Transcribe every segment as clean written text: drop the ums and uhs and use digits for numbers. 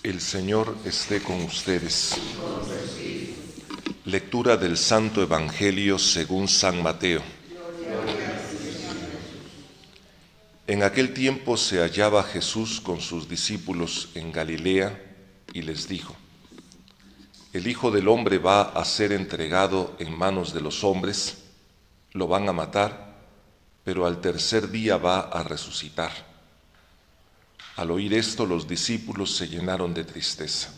El Señor esté con ustedes. Lectura del Santo Evangelio según San Mateo. En aquel tiempo se hallaba Jesús con sus discípulos en Galilea y les dijo: El Hijo del Hombre va a ser entregado en manos de los hombres, lo van a matar, pero al tercer día va a resucitar. Al oír esto, los discípulos se llenaron de tristeza.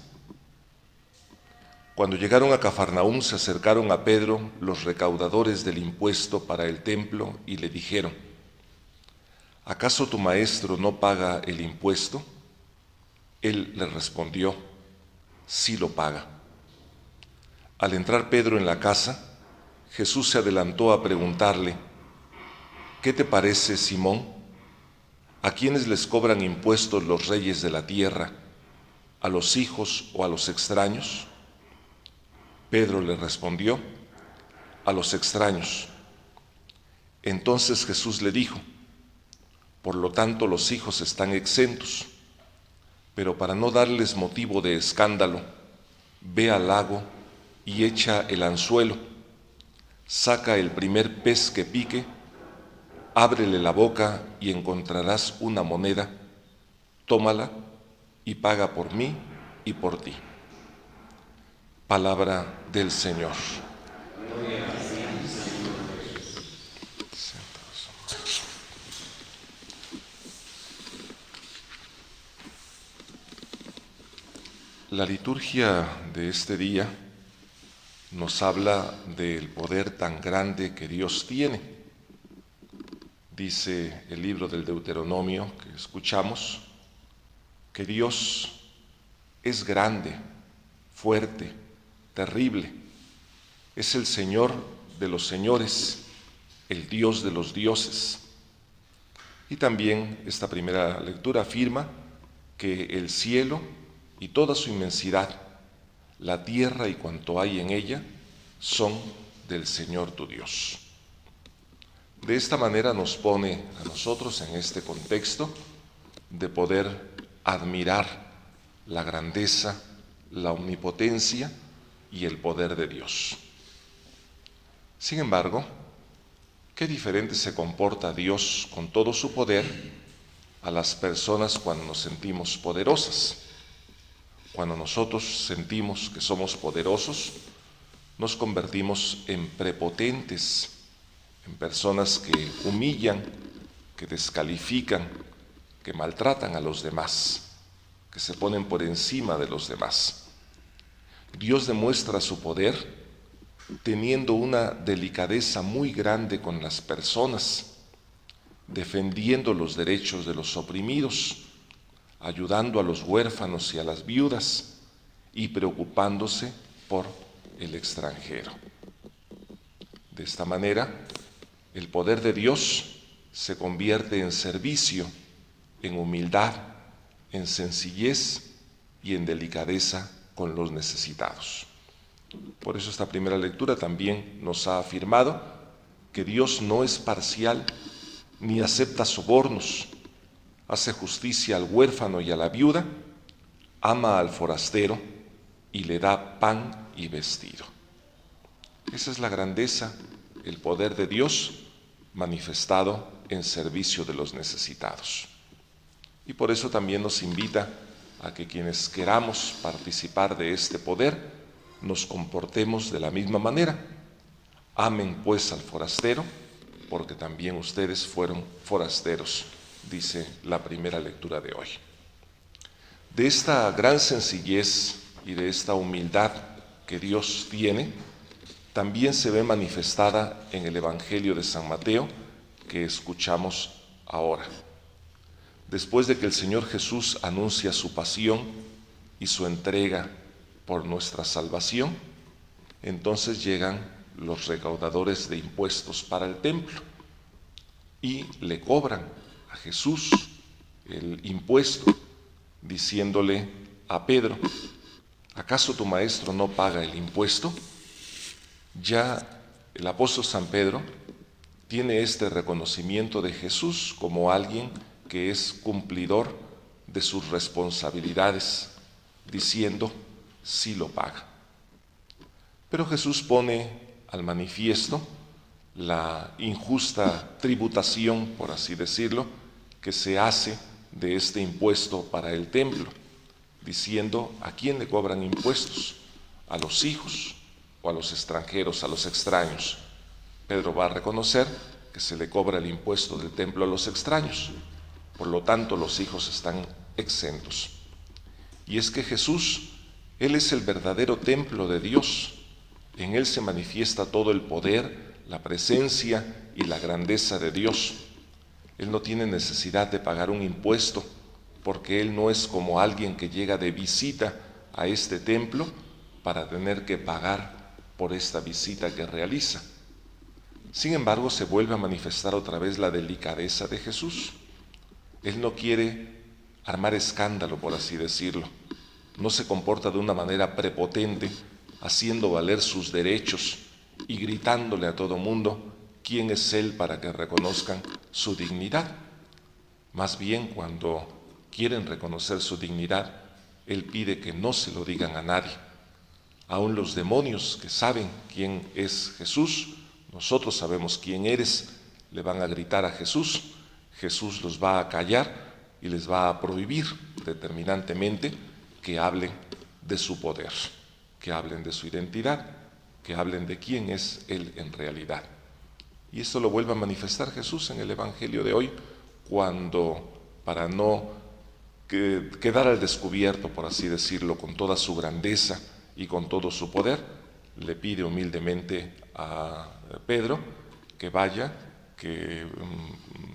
Cuando llegaron a Cafarnaúm, se acercaron a Pedro los recaudadores del impuesto para el templo y le dijeron: ¿Acaso tu maestro no paga el impuesto? Él les respondió: Sí lo paga. Al entrar Pedro en la casa, Jesús se adelantó a preguntarle: ¿Qué te parece, Simón? ¿A quiénes les cobran impuestos los reyes de la tierra? ¿A los hijos o a los extraños? Pedro le respondió: A los extraños. Entonces Jesús le dijo: Por lo tanto los hijos están exentos, pero para no darles motivo de escándalo, ve al lago y echa el anzuelo, saca el primer pez que pique, ábrele la boca y encontrarás una moneda, tómala y paga por mí y por ti. Palabra del Señor. La liturgia de este día nos habla del poder tan grande que Dios tiene. Dice el libro del Deuteronomio que escuchamos, que Dios es grande, fuerte, terrible. Es el Señor de los señores, el Dios de los dioses. Y también esta primera lectura afirma que el cielo y toda su inmensidad, la tierra y cuanto hay en ella, son del Señor tu Dios. De esta manera nos pone a nosotros en este contexto de poder admirar la grandeza, la omnipotencia y el poder de Dios. Sin embargo, qué diferente se comporta Dios con todo su poder a las personas cuando nos sentimos poderosas. Cuando nosotros sentimos que somos poderosos, nos convertimos en prepotentes, en personas que humillan, que descalifican, que maltratan a los demás, que se ponen por encima de los demás. Dios demuestra su poder teniendo una delicadeza muy grande con las personas, defendiendo los derechos de los oprimidos, ayudando a los huérfanos y a las viudas y preocupándose por el extranjero. De esta manera, el poder de Dios se convierte en servicio, en humildad, en sencillez y en delicadeza con los necesitados. Por eso esta primera lectura también nos ha afirmado que Dios no es parcial ni acepta sobornos, hace justicia al huérfano y a la viuda, ama al forastero y le da pan y vestido. Esa es la grandeza, el poder de Dios manifestado en servicio de los necesitados. Y por eso también nos invita a que quienes queramos participar de este poder, nos comportemos de la misma manera. Amen pues al forastero, porque también ustedes fueron forasteros, dice la primera lectura de hoy. De esta gran sencillez y de esta humildad que Dios tiene, también se ve manifestada en el Evangelio de San Mateo que escuchamos ahora. Después de que el Señor Jesús anuncia su pasión y su entrega por nuestra salvación, entonces llegan los recaudadores de impuestos para el templo y le cobran a Jesús el impuesto, diciéndole a Pedro: ¿acaso tu maestro no paga el impuesto? Ya el apóstol San Pedro tiene este reconocimiento de Jesús como alguien que es cumplidor de sus responsabilidades, diciendo, sí lo paga. Pero Jesús pone al manifiesto la injusta tributación, por así decirlo, que se hace de este impuesto para el templo, diciendo, ¿a quién le cobran impuestos? ¿A los hijos o a los extranjeros, a los extraños? Pedro va a reconocer que se le cobra el impuesto del templo a los extraños, por lo tanto los hijos están exentos. Y es que Jesús, Él es el verdadero templo de Dios. En Él se manifiesta todo el poder, la presencia y la grandeza de Dios. Él no tiene necesidad de pagar un impuesto, porque Él no es como alguien que llega de visita a este templo para tener que pagar por esta visita que realiza. Sin embargo, se vuelve a manifestar otra vez la delicadeza de Jesús. Él no quiere armar escándalo, por así decirlo. No se comporta de una manera prepotente, haciendo valer sus derechos y gritándole a todo mundo quién es Él para que reconozcan su dignidad. Más bien, cuando quieren reconocer su dignidad, Él pide que no se lo digan a nadie. Aún los demonios que saben quién es Jesús, nosotros sabemos quién eres, le van a gritar a Jesús. Jesús los va a callar y les va a prohibir determinantemente que hablen de su poder, que hablen de su identidad, que hablen de quién es Él en realidad. Y esto lo vuelve a manifestar Jesús en el Evangelio de hoy, cuando, para no quedar al descubierto, por así decirlo, con toda su grandeza y con todo su poder, le pide humildemente a Pedro que vaya, que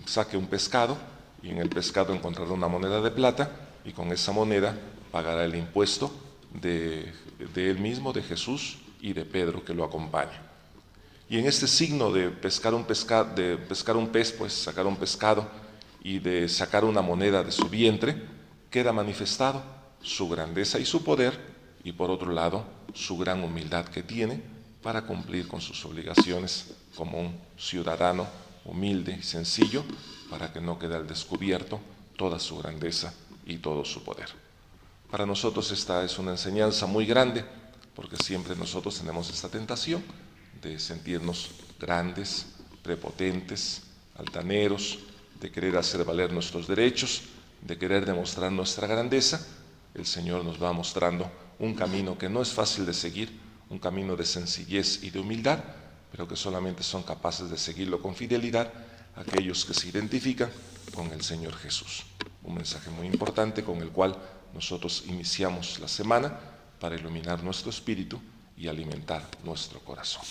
saque un pescado, y en el pescado encontrará una moneda de plata, y con esa moneda pagará el impuesto de él mismo, de Jesús y de Pedro que lo acompaña. Y en este signo de pescar un pez, pues sacar un pescado, y de sacar una moneda de su vientre, queda manifestado su grandeza y su poder, y por otro lado, su gran humildad que tiene para cumplir con sus obligaciones como un ciudadano humilde y sencillo, para que no quede al descubierto toda su grandeza y todo su poder. Para nosotros esta es una enseñanza muy grande, porque siempre nosotros tenemos esta tentación de sentirnos grandes, prepotentes, altaneros, de querer hacer valer nuestros derechos, de querer demostrar nuestra grandeza. El Señor nos va mostrando un camino que no es fácil de seguir, un camino de sencillez y de humildad, pero que solamente son capaces de seguirlo con fidelidad aquellos que se identifican con el Señor Jesús. Un mensaje muy importante con el cual nosotros iniciamos la semana para iluminar nuestro espíritu y alimentar nuestro corazón.